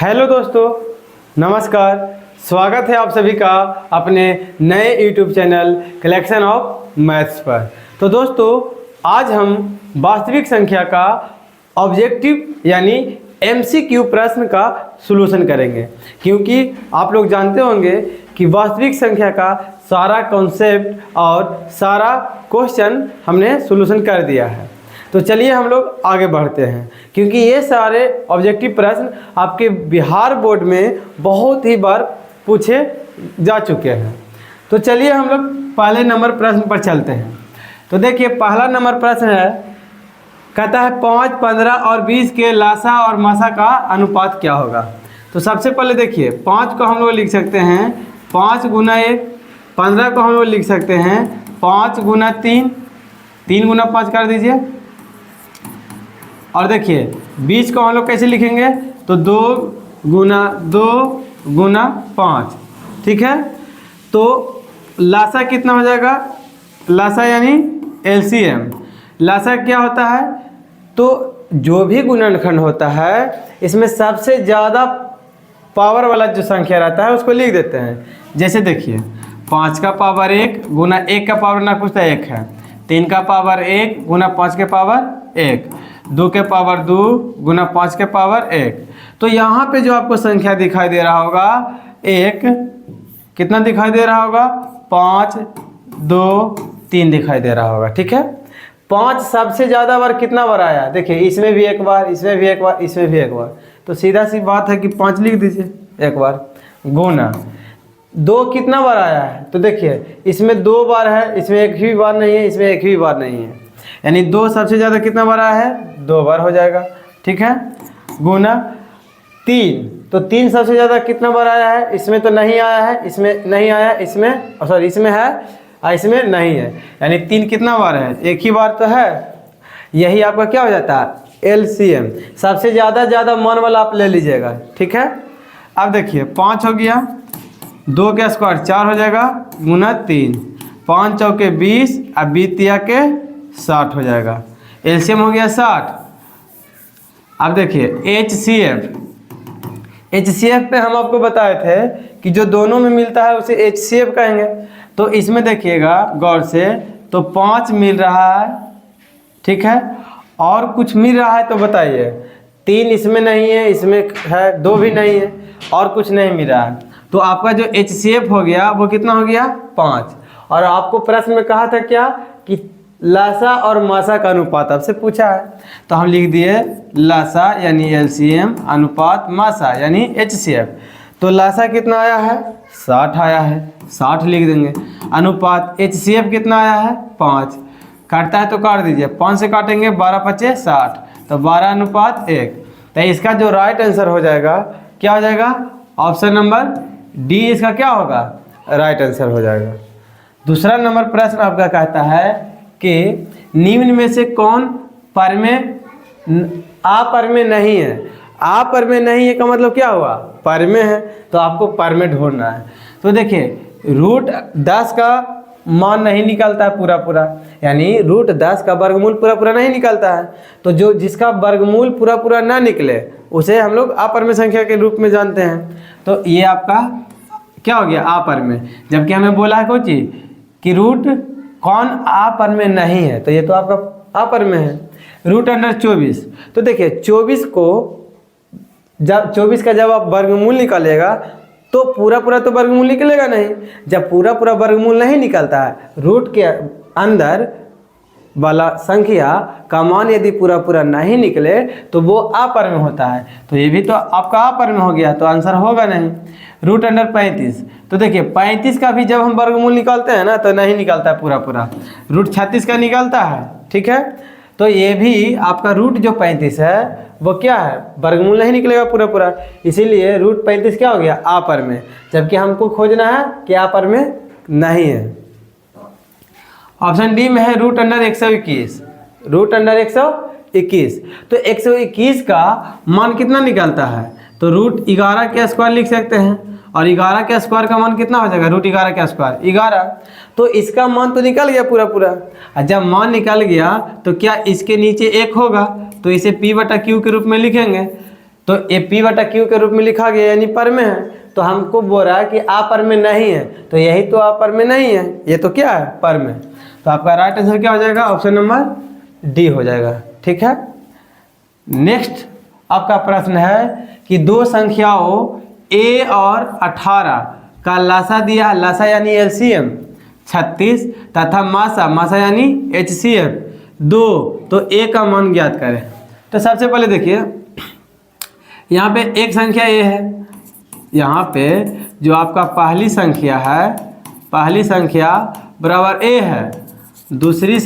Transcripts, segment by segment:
Hello दोस्तों, नमस्कार। स्वागत है आप सभी का अपने नए YouTube channel collection of maths पर। तो दोस्तों, आज हम वास्तविक संख्या का ऑब्जेक्टिव यानी एमसीक्यू प्रश्न का सॉल्यूशन करेंगे, क्योंकि आप लोग जानते होंगे कि वास्तविक संख्या का सारा कॉन्सेप्ट और सारा क्वेश्चन हमने सॉल्यूशन कर दिया है। तो चलिए हम लोग आगे बढ़ते हैं, क्योंकि ये सारे ऑब्जेक्टिव प्रश्न आपके बिहार बोर्ड में बहुत ही बार पूछे जा चुके हैं। तो चलिए हम लोग पहले नंबर प्रश्न पर चलते हैं। तो देखिए, पहला नंबर प्रश्न है, कहता है 5, 15 और 20 के लासा और मासा का अनुपात क्या होगा। तो सबसे पहले देखिए, 5 को हम लोग लिख सकते हैं 5 गुना 1, 15 को हम लोग लिख सकते हैं 5 गुना 3, 3 गुना 5 कर दीजिए। और देखिए 20 को हम लोग कैसे लिखेंगे, तो 2 गुना 5, ठीक है। तो लासा कितना हो जाएगा, लासा यानी एलसीएम। लासा क्या होता है, तो जो भी गुणनखंड होता है इसमें सबसे ज़्यादा पावर वाला जो संख्या रहता है उसको लिख देते हैं। जैसे देखिए, 5 का पावर 1 गुना 1 का पावर ना कुछ तो 1 है, 3 का पावर 1 गुना 5 के पावर 1, 2 के पावर 2 गुना 5 के पावर 1। तो यहाँ पे जो आपको संख्या दिखाई दे रहा होगा, एक कितना दिखाई दे रहा होगा, 5, 2, 3 दिखाई दे रहा होगा, ठीक है। 5 सबसे ज़्यादा बार कितना बार आया, देखिए इसमें भी एक बार, इसमें भी एक बार, इसमें भी एक बार। तो सीधा सी बात है कि 5 लिख दीजिए एक बार। गुना 2 कितना बार आया है, तो देखिए इसमें 2 बार है, इसमें एक भी बार नहीं है, इसमें एक भी बार नहीं है, यानी 2 सबसे ज़्यादा कितना बार आया है, 2 बार हो जाएगा, ठीक है। गुना 3, तो 3 सबसे ज़्यादा कितना बार आया है, इसमें तो नहीं आया है, इसमें नहीं आया, इसमें सॉरी इसमें है और इसमें नहीं है, यानी 3 कितना बार है, एक ही बार तो है। यही आपका क्या हो जाता है, एलसीएम। सबसे ज़्यादा मान वाला आप ले लीजिएगा, ठीक है। अब देखिए 5 हो गया, 2 के स्क्वायर 4 हो जाएगा, गुना 3, 5 चौके 20 और 20 तिया के 60 हो जाएगा। एलसीएम हो गया 60। अब देखिए एचसीएफ पे हम आपको बताए थे कि जो दोनों में मिलता है उसे एचसीएफ कहेंगे। तो इसमें देखिएगा गौर से, तो 5 मिल रहा है, ठीक है, और कुछ मिल रहा है तो बताइए। 3 इसमें नहीं है, इसमें है, 2 भी नहीं है, और कुछ नहीं मिल रहा है। तो आपका जो एचसीएफ हो गया वो कितना हो गया, 5। और आपको प्रश्न में कहा था क्या कि लासा और मासा का अनुपात आपसे पूछा है, तो हम लिख दिए लासा यानी एलसीएम अनुपात मासा यानी एचसीएफ। तो लासा कितना आया है, 60 आया है, 60 लिख देंगे। अनुपात एचसीएफ कितना आया है, 5। काटता है तो काट दीजिए, 5 से काटेंगे 12 पचे 60, तो 12 अनुपात 1। तो इसका जो राइट आंसर हो जाएगा क्या हो जाएगा, ऑप्शन नंबर डी इसका क्या होगा, राइट आंसर हो जाएगा। दूसरा नंबर प्रश्न आपका कहता है कि निम्न में से कौन अपरमेय नहीं है। अपरमेय नहीं है का मतलब क्या हुआ, परमेय है, तो आपको परमेय ढूंढना है। तो देखिए √10 का मान नहीं निकलता है पूरा, यानी √10 का वर्गमूल पूरा नहीं निकलता है। तो जो जिसका वर्गमूल पूरा ना निकले उसे हम लोग अपरमेय संख्या के रूप में जानते हैं। तो ये आपका क्या हो गया, अपरमेय। जबकि हमें बोला है कोई चीज़ कि रूट कौन अपरमेय नहीं है, तो ये तो आपका अपरमेय है। √24, तो देखिए 24 को जब 24 का जब आप वर्गमूल निकालेगा तो पूरा तो वर्गमूल निकलेगा नहीं। जब पूरा वर्गमूल नहीं निकलता है, रूट के अंदर वाला संख्या का मान यदि पूरा नहीं निकले तो वो अपरमेय होता है। तो ये भी तो आपका अपरमेय हो गया, तो आंसर होगा नहीं। √35, तो देखिए 35 का भी जब हम वर्गमूल निकालते हैं ना तो नहीं निकलता है पूरा। √36 का निकलता है, ठीक है। तो ये भी आपका रूट जो 35 है वो क्या है, वर्गमूल नहीं निकलेगा पूरा, इसीलिए √35 क्या हो गया, अपरमेय। जबकि हमको खोजना है कि अपरमेय नहीं है। ऑप्शन डी में है √121। √121, तो 121 का मान कितना निकलता है, तो √11 के स्क्वायर लिख सकते हैं, और 11 के स्क्वायर का मान कितना हो जाएगा, √11 के स्क्वायर 11। तो इसका मान तो निकल गया पूरा। और जब मान निकल गया तो क्या इसके नीचे 1 होगा, तो इसे P/Q के रूप में लिखेंगे। तो ये P बटा Q के रूप में लिखा गया यानी पर में है, तो हमको बोल रहा है कि आ पर में नहीं है, तो यही तो आ पर में नहीं है, ये तो क्या है पर में। तो आपका राइट आंसर क्या हो जाएगा, ऑप्शन नंबर डी हो जाएगा। ठीक है, नेक्स्ट आपका प्रश्न है कि दो संख्याओं a और 18 का लासा दिया है, लासा यानी LCM 36 तथा मासा यानी HCF 2, तो a का मान ज्ञात करें। तो सबसे पहले देखिए यहाँ पे एक संख्या a है, यहाँ पे जो आपका पहली संख्या है, पहली संख्या बराबर a है, दूसरी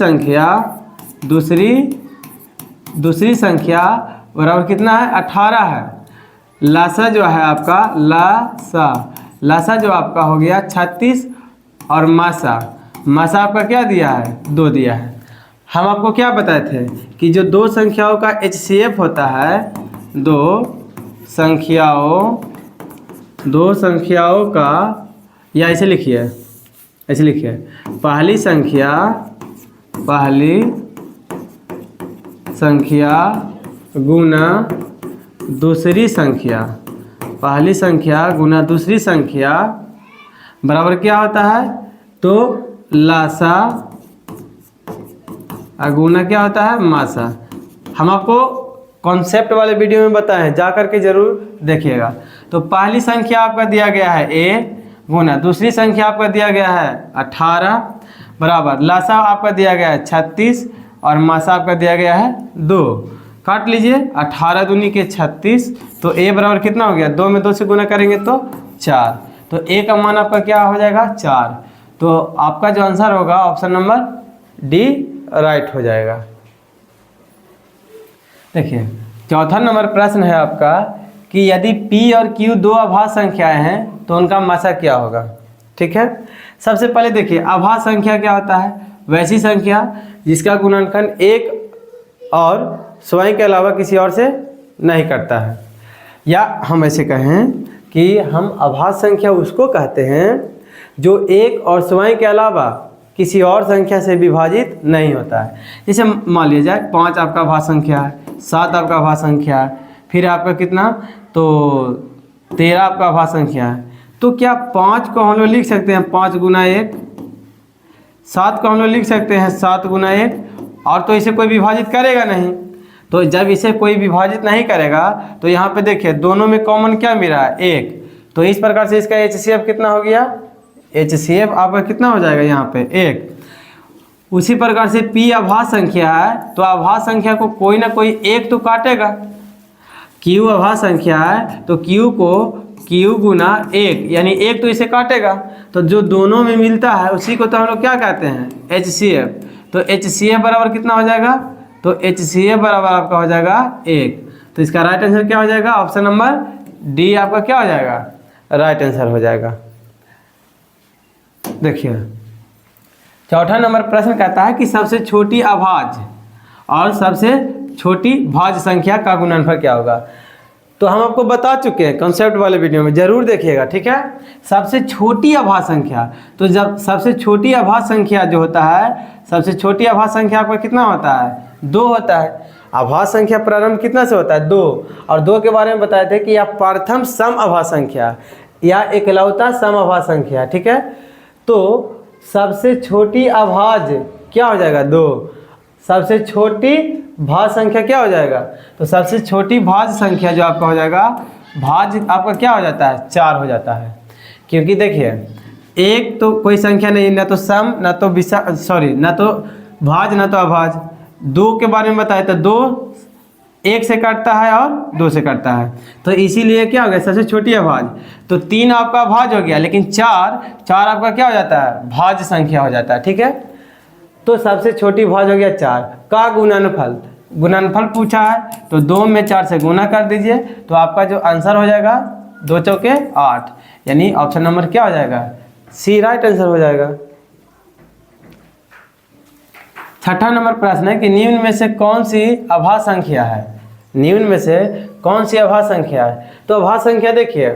संख्या बराबर कितना है 18 है। लासा जो है आपका लासा जो आपका हो गया 36 और मासा आपका क्या दिया है 2 दिया है। हम आपको क्या बताए थे कि जो दो संख्याओं का HCF होता है, दो संख्याओं का, या ऐसे लिखिए पहली संख्या गुना दूसरी संख्या, पहली संख्या गुना दूसरी संख्या बराबर क्या होता है, तो लासा गुना क्या होता है मासा। हम आपको कॉन्सेप्ट वाले वीडियो में बताए हैं, जा करके जरूर देखिएगा। तो पहली संख्या आपका दिया गया है a गुना दूसरी संख्या आपका दिया गया है 18 बराबर लासा आपका दिया गया है 36 और मासा आपका दिया गया है 2। काट लीजिए, 18 दूनी के 36, तो a बराबर कितना हो गया, 2 में 2 से गुना करेंगे तो 4, तो a का मान आपका क्या हो जाएगा 4। तो आपका जो आंसर होगा ऑप्शन नंबर डी राइट हो जाएगा। देखिए चौथा नंबर प्रश्न है आपका कि यदि P और Q दो अभाज्य संख्याएं हैं तो उनका मासा क्या होगा। ठीक है, सबसे पहले देखिए अभाज्य संख्या क्या होता है, वैसी संख्या जिसका गुणनखंड एक और स्वयं के अलावा किसी और से नहीं करता है, या हम ऐसे कहें कि हम अभाज्य संख्या उसको कहते हैं जो एक और स्वयं के अलावा किसी और संख्या से विभाजित नहीं होता है। जैसे मान लिया जाए 5 आपका अभाज्य संख्या है, 7 आपका अभाज्य संख्या है, फिर आपका कितना तो 13 आपका अभाज्य संख्या है। तो क्या 5 को हम लोग लिख सकते हैं 5 गुना 1, 7 को हम लोग लिख सकते हैं 7 गुना 1, और तो इसे कोई विभाजित करेगा नहीं। तो जब इसे कोई विभाजित नहीं करेगा तो यहाँ पे देखिए दोनों में कॉमन क्या मिला है 1, तो इस प्रकार से इसका HCF कितना हो गया, HCF आपका कितना हो जाएगा यहाँ पे 1। उसी प्रकार से P अभाज्य संख्या है, तो अभाज्य संख्या को कोई ना कोई एक तो काटेगा। Q अभाज्य संख्या है तो Q को Q गुना 1 यानी 1 तो इसे काटेगा, तो जो दोनों में मिलता है उसी को तो हम लोग क्या कहते हैं HCF। तो HCF बराबर कितना हो जाएगा, तो HCF बराबर आपका हो जाएगा 1। तो इसका राइट आंसर क्या हो जाएगा, ऑप्शन नंबर डी आपका क्या हो जाएगा, राइट आंसर हो जाएगा। देखिए चौथा नंबर प्रश्न कहता है कि सबसे छोटी अभाज्य और सबसे छोटी भाज्य संख्या का गुणनफल क्या होगा। तो हम आपको बता चुके हैं कॉन्सेप्ट वाले वीडियो में, जरूर देखिएगा। ठीक है, सबसे छोटी अभाज्य संख्या, तो जब सबसे छोटी अभाज्य संख्या जो होता है, सबसे छोटी अभाज्य संख्या आपका कितना होता है 2 होता है। अभाज्य संख्या प्रारंभ कितना से होता है 2, और 2 के बारे में बताए थे कि यह प्रथम सम अभाज्य संख्या या इकलौता सम अभाज्य संख्या। ठीक है, तो सबसे छोटी अभाज्य क्या हो जाएगा 2, सबसे छोटी भाज्य संख्या क्या हो जाएगा, तो सबसे छोटी भाज्य संख्या जो आपका हो जाएगा, भाज्य आपका क्या हो जाता है 4 हो जाता है। क्योंकि देखिए एक तो कोई संख्या नहीं, ना तो सम ना तो ना तो भाज्य ना तो अभाज्य। 2 के बारे में बताया तो 2 1 से काटता है और 2 से काटता है, तो इसीलिए क्या हो गया सबसे छोटी अभाज्य। तो 3 आपका भाज्य हो गया, लेकिन 4 आपका क्या हो जाता है भाज्य संख्या हो जाता है। ठीक है, तो सबसे छोटी भाज्य हो गया 4 का गुणनफल पूछा है, तो 2 में 4 से गुना कर दीजिए, तो आपका जो आंसर हो जाएगा 2 चौके 8, यानी ऑप्शन नंबर क्या हो जाएगा सी राइट आंसर हो जाएगा। छठा नंबर प्रश्न है कि निम्न में से कौन सी अभाज्य संख्या है, निम्न में से कौन सी अभाज्य संख्या है। तो अभाज्य संख्या देखिए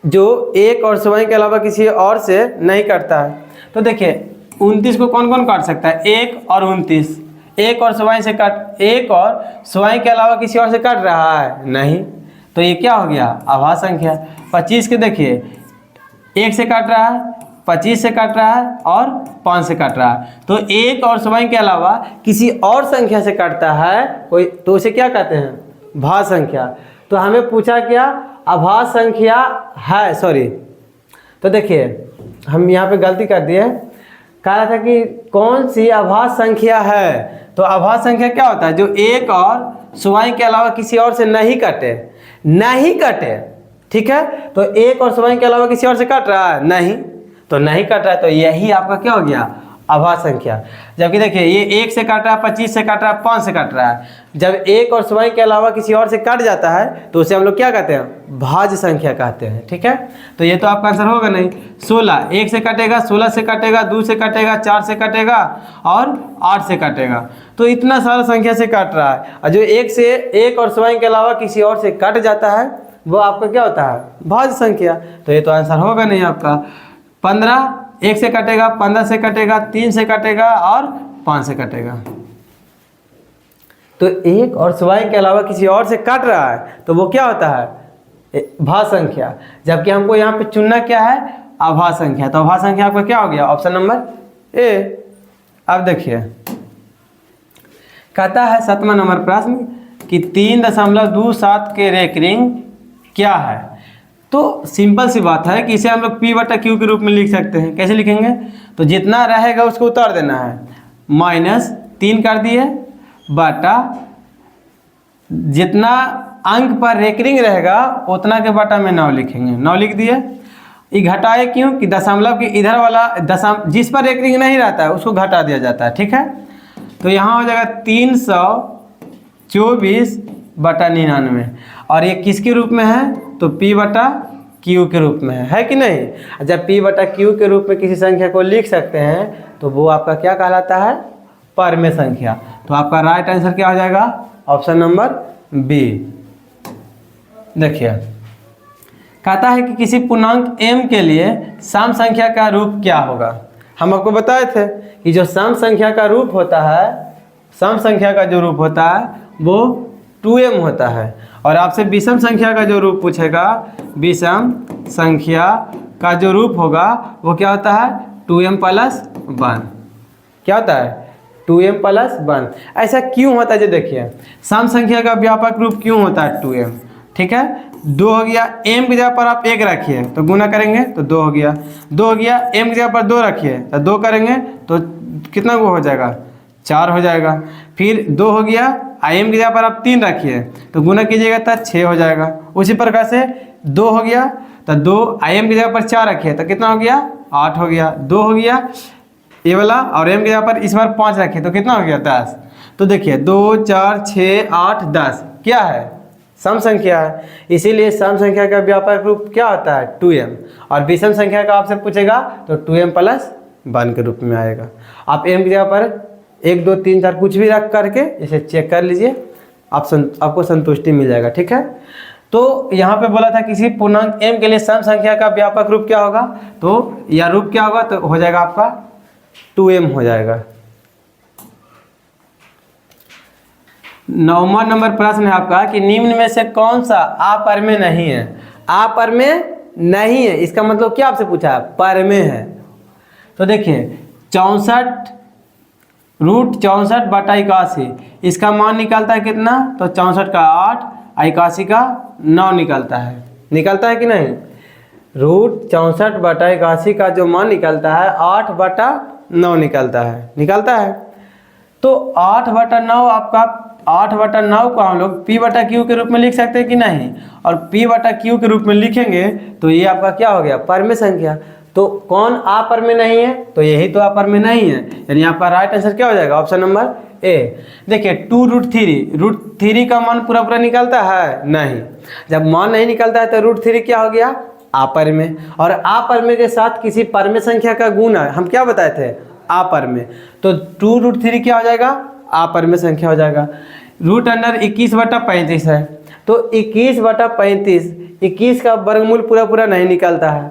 जो एक और स्वयं के अलावा किसी और से नहीं करता है। तो देखिए 29 को कौन कौन काट सकता है, 1 और 29, एक और स्वयं के अलावा किसी और से काट रहा है नहीं, तो ये क्या हो गया, अभाज्य संख्या। 25 के देखिए 1 से काट रहा है, 25 से काट रहा है और 5 से काट रहा है। तो 1 और स्वयं के अलावा किसी और संख्या से काटता है कोई, तो उसे क्या कहते हैं, भाज्य संख्या। तो हमें पूछा क्या, अभाज्य संख्या है, सॉरी, तो देखिए हम यहाँ पे गलती कर दिए, कह रहा था कि कौन सी अभाज्य संख्या है। तो अभाज्य संख्या क्या होता है, जो 1 और स्वयं के अलावा किसी और से नहीं कटे, नहीं कटे, ठीक है। तो 1 और स्वयं के अलावा किसी और से कट रहा है, नहीं, तो नहीं कट रहा है, तो यही आपका क्या हो गया, अभाज्य संख्या। जबकि देखिए ये 1 से काट रहा है, 25 से काट रहा है, 5 से काट रहा है। जब 1 और स्वयं के अलावा किसी और से कट जाता है तो उसे हम लोग क्या कहते हैं, भाज्य संख्या कहते हैं, ठीक है। तो ये तो आपका आंसर होगा नहीं। 16 1 से कटेगा, 16 से कटेगा, 2 से कटेगा, 4 से कटेगा और 8 से कटेगा। तो इतना सारा संख्या से काट रहा है, और जो 1 और स्वयं के अलावा किसी और से कट जाता है वो आपका क्या होता है, भाज्य संख्या। तो ये तो आंसर होगा नहीं आपका। 15 1 से कटेगा, 15 से कटेगा, 3 से कटेगा और 5 से कटेगा। तो 1 और स्वयं के अलावा किसी और से कट रहा है तो वो क्या होता है, भाज्य संख्या। जबकि हमको यहाँ पे चुनना क्या है, अभाज्य संख्या। तो अभाज्य संख्या आपका क्या हो गया, ऑप्शन नंबर ए। अब देखिए कहता है 7वां नंबर प्रश्न कि 3.27 के रेकरिंग क्या है। तो सिंपल सी बात है कि इसे हम लोग P/Q के रूप में लिख सकते हैं। कैसे लिखेंगे, तो जितना रहेगा उसको उतार देना है, -3 कर दिए बटा जितना अंक पर रेकरिंग रहेगा उतना के बटा में 9 लिखेंगे। 9 लिख दिए। ये घटाए क्यों, कि दशमलव के इधर वाला जिस पर रेकरिंग नहीं रहता है उसको घटा दिया जाता है, ठीक है। तो यहाँ हो जाएगा 324/99, और ये किसके रूप में है, तो P/Q के रूप में है कि नहीं। जब P/Q के रूप में किसी संख्या को लिख सकते हैं तो वो आपका क्या कहलाता है, परमेय संख्या। तो आपका राइट आंसर क्या हो जाएगा, ऑप्शन नंबर बी। देखिए कहता है कि किसी पूर्णांक m के लिए सम संख्या का रूप क्या होगा। हम आपको बताए थे कि जो सम संख्या का रूप होता है, सम संख्या का जो रूप होता है वो 2m होता है। और आपसे विषम संख्या का जो रूप पूछेगा, विषम संख्या का जो रूप होगा वो क्या होता है, 2m + 1। क्या होता है, 2m + 1। ऐसा क्यों होता है, जो देखिए सम संख्या का व्यापक रूप क्यों होता है 2m, ठीक है। 2 हो गया, m की जगह पर आप 1 रखिए तो गुना करेंगे तो 2 हो गया। 2 हो गया, m की जगह पर 2 रखिए तो 2 करेंगे तो कितना वो हो जाएगा, 4 हो जाएगा। फिर 2 हो गया, m की जगह पर आप 3 रखिए तो गुना कीजिएगा तो 6 हो जाएगा। उसी प्रकार से 2 हो गया तो 2 m की जगह पर 4 रखिए तो कितना हो गया, 8 हो गया। 2 हो गया ये वाला, और m की जगह पर इस बार 5 रखिए तो कितना हो गया, 10। तो देखिए 2 4 6 8 10 क्या है, सम संख्या है। इसीलिए सम संख्या का व्यापक रूप क्या होता है, 2m। और विषम संख्या का आपसे पूछेगा तो 2m + 1 के रूप में आएगा। आप m की जगह पर 1 2 3 4 कुछ भी रख करके इसे चेक कर लीजिए, आपको संतुष्टि मिल जाएगा, ठीक है। तो यहाँ पे बोला था किसी पूर्णांक m के लिए सम संख्या का व्यापक रूप क्या होगा, तो या रूप क्या होगा, तो हो जाएगा आपका 2m हो जाएगा। 9वां नंबर प्रश्न है आपका कि निम्न में से कौन सा अपरमेय नहीं है। अपरमेय नहीं है इसका मतलब क्या आपसे पूछा है, परमेय है। तो देखिए 64√64/81 इसका मान निकलता है कितना, तो 64 का 8, 81 का 9 निकलता है। निकलता है कि नहीं, √64/81 का जो मान निकलता है 8/9 निकलता है, निकलता है। तो 8/9 आपका 8/9 को हम लोग P/Q के रूप में लिख सकते हैं कि नहीं, और P/Q के रूप में लिखेंगे तो ये आपका क्या हो गया, परमेय संख्या। तो कौन अपरमेय नहीं है, तो यही तो अपरमेय नहीं है, यानी आपका राइट आंसर क्या हो जाएगा, ऑप्शन नंबर ए। देखिए 2√3 का मान पूरा पूरा निकलता है नहीं, जब मान नहीं निकलता है तो √3 क्या हो गया, अपरमेय। और अपरमेय के साथ किसी परमेय संख्या का गुना हम क्या बताए थे, अपरमेय। तो 2√3 क्या हो जाएगा, अपरमेय संख्या हो जाएगा। √21/35 है, तो 21/35, 21 का वर्गमूल पूरा पूरा नहीं निकलता है,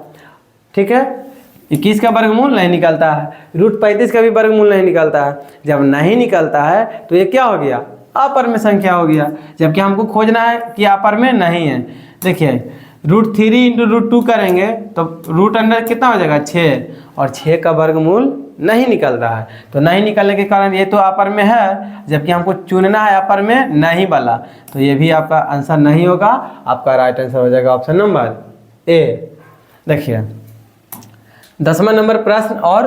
ठीक है। 21 का वर्गमूल नहीं निकलता है, √35 का भी वर्गमूल नहीं निकलता है। जब नहीं निकलता है तो ये क्या हो गया, अपर में संख्या हो गया, जबकि हमको खोजना है कि अपर में नहीं है। देखिए √3 इंटू √2 करेंगे तो रूट अंडर कितना हो जाएगा 6, और 6 का वर्गमूल नहीं निकल रहा है, तो नहीं निकलने के कारण ये तो अपर में है, जबकि हमको चुनना है अपर में नहीं वाला, तो ये भी आपका आंसर नहीं होगा। आपका राइट आंसर हो जाएगा ऑप्शन नंबर ए। देखिए 10वां नंबर प्रश्न और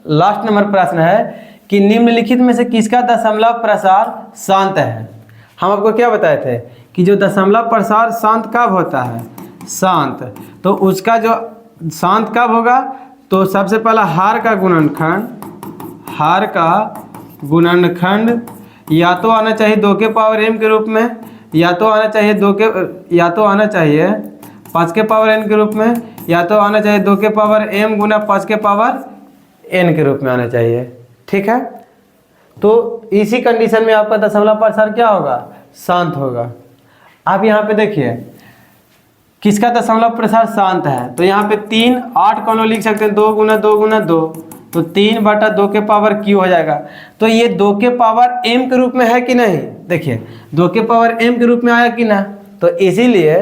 लास्ट नंबर प्रश्न है कि निम्नलिखित में से किसका दशमलव प्रसार शांत है। हम आपको क्या बताए थे कि जो दशमलव प्रसार शांत कब होता है, शांत, तो उसका जो शांत कब होगा, तो सबसे पहला हार का गुणनखंड या तो आना चाहिए 2 के पावर m के रूप में, या तो आना चाहिए 5 के पावर n के रूप में, या तो आना चाहिए 2 के पावर m गुना 5 के पावर n के रूप में आना चाहिए। ठीक है, तो इसी कंडीशन में आपका दशमलव प्रसार क्या होगा, शांत होगा। आप यहाँ पे देखिए किसका दशमलव प्रसार शांत है, तो यहाँ पे 3 8 कौन लिख सकते हैं, 2 गुना 2 गुना 2, तो 3/2 के पावर q हो जाएगा। तो ये 2 के पावर m के रूप में है कि नहीं, देखिए 2 के पावर m के रूप में आया कि ना, तो इसीलिए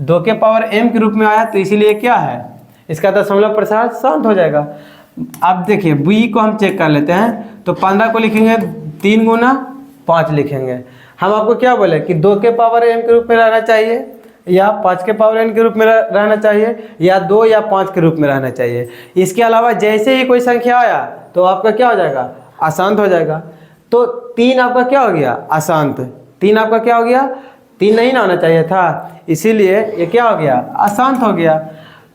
2 के पावर m के रूप में आया, तो इसीलिए क्या है, इसका दशमलव प्रसार शांत हो जाएगा। अब देखिए b को हम चेक कर लेते हैं, तो 15 को लिखेंगे 3 गुना 5 लिखेंगे। हम आपको क्या बोले कि 2 के पावर m के रूप में रहना चाहिए, या 5 के पावर n के रूप में रहना चाहिए, या 2 या 5 के रूप में रहना चाहिए। इसके अलावा जैसे ही कोई संख्या आया तो आपका क्या हो जाएगा, अशांत हो जाएगा। तो 3 आपका क्या हो गया, अशांत। 3 आपका क्या हो गया, 3 नहीं ना आना चाहिए था, इसीलिए ये क्या हो गया, अशांत हो गया।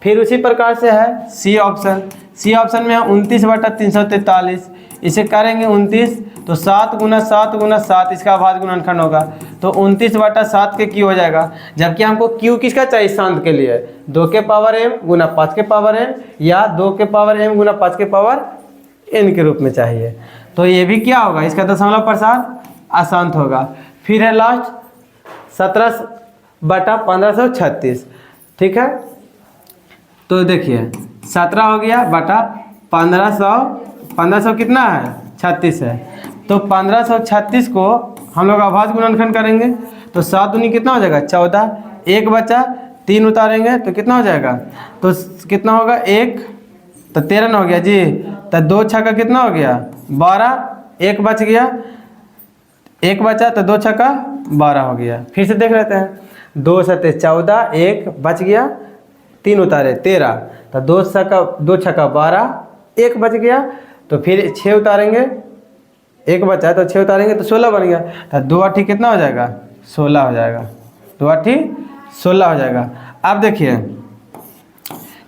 फिर उसी प्रकार से है सी ऑप्शन। सी ऑप्शन में है 29/343, इसे करेंगे 29, तो 7 गुना 7 गुना 7 इसका अभाज्य गुणनखंड होगा, तो 29/7 के क्यू हो जाएगा। जबकि हमको क्यू किसका चाहिए शांत के लिए, 2 के पावर m गुना 5 के पावर n, या 2 के पावर m गुना 5 के पावर n के रूप में चाहिए। तो ये भी क्या होगा, इसका दशमलव प्रसार अशांत होगा। फिर है लास्ट 17/1536। ठीक है, तो देखिए 17 हो गया बटा 1500 कितना है, 36 है, तो 1536 को हम लोग अभाज्य गुणनखंड करेंगे, तो 7 दूनी कितना हो जाएगा 14, 1 बचा 3 उतारेंगे तो कितना हो जाएगा, तो कितना होगा 1, तो 13 हो गया जी, तो 2 छक्का कितना हो गया 12, 1 बच गया, 1 बचा तो 2 छक्का 12 हो गया। फिर से देख लेते हैं, 2 7 14, 1 बच गया, 3 उतारे 13, तो 2 छक्का 12, 1 बच गया, तो फिर 6 उतारेंगे, 1 बचा तो 6 उतारेंगे तो 16 बन गया, तो 2 8 कितना हो जाएगा 16 हो जाएगा, 2 8 16 हो जाएगा। अब देखिए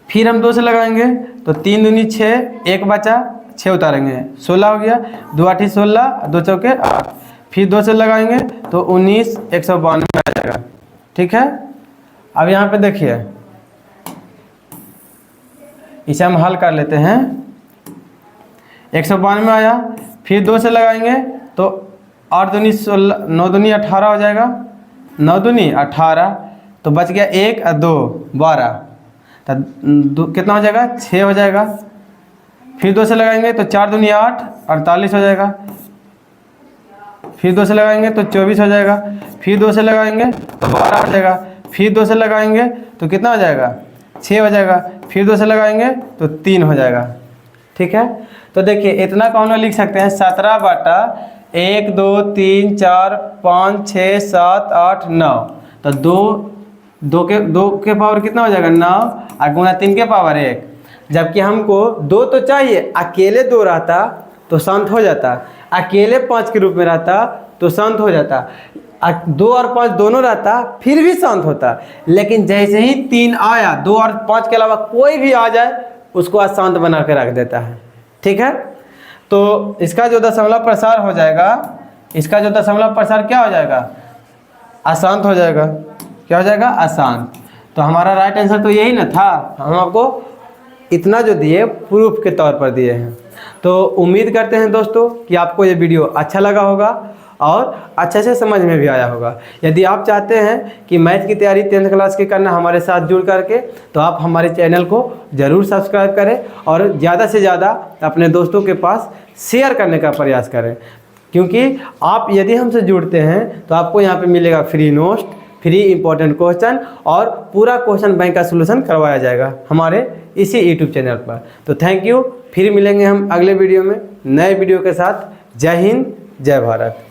फिर हम 2 से लगाएंगे, तो 3 दूनी 6, 1 बचा 6 उतारेंगे 16 हो गया, 2 8 16, 2 चौके 8, फिर 2 से लगाएंगे तो 19 192 आ जाएगा। ठीक है, अब यहाँ पे देखिए इसे हम हल कर लेते हैं, 192 आया, फिर 2 से लगाएंगे तो 8 दूनी 16, 9 दूनी 18 हो जाएगा, 9 दूनी 18, तो बच गया 1 और 2 12, तो कितना हो जाएगा 6 हो जाएगा। फिर 2 से लगाएंगे तो 4 दूनी 8 48 हो जाएगा, फिर 2 से लगाएंगे तो 24 हो जाएगा, फिर 2 से लगाएंगे तो 12 हो जाएगा, फिर 2 से लगाएंगे तो कितना हो जाएगा 6 हो जाएगा, फिर 2 से लगाएंगे तो 3 हो जाएगा। ठीक है, तो देखिए इतना कौन लिख सकते हैं, 17/1 2 3 4 5 6 7 8 9, तो 2 के पावर कितना हो जाएगा 9, और गुना 3 के पावर 1। जबकि हमको 2 तो चाहिए, अकेले 2 रहता तो शांत हो जाता, अकेले 5 के रूप में रहता तो शांत हो जाता, 2 और 5 दोनों रहता फिर भी शांत होता। लेकिन जैसे ही 3 आया, 2 और 5 के अलावा कोई भी आ जाए उसको अशांत बना के रख देता है। ठीक है, तो इसका जो दशमलव प्रसार हो जाएगा, इसका जो दशमलव प्रसार क्या हो जाएगा, अशांत हो जाएगा। क्या हो जाएगा, अशांत। तो हमारा राइट आंसर तो यही ना था, हम आपको इतना जो दिए प्रूफ के तौर पर दिए हैं। तो उम्मीद करते हैं दोस्तों कि आपको ये वीडियो अच्छा लगा होगा और अच्छे से समझ में भी आया होगा। यदि आप चाहते हैं कि मैथ की तैयारी 10th क्लास की करना हमारे साथ जुड़ करके, तो आप हमारे चैनल को ज़रूर सब्सक्राइब करें और ज़्यादा से ज़्यादा अपने दोस्तों के पास शेयर करने का प्रयास करें। क्योंकि आप यदि हमसे जुड़ते हैं तो आपको यहाँ पे मिलेगा free notes, free important question और पूरा क्वेश्चन बैंक का सोल्यूशन करवाया जाएगा हमारे इसी यूट्यूब चैनल पर। तो थैंक यू, फिर मिलेंगे हम अगले वीडियो में नए वीडियो के साथ। जय हिंद, जय भारत।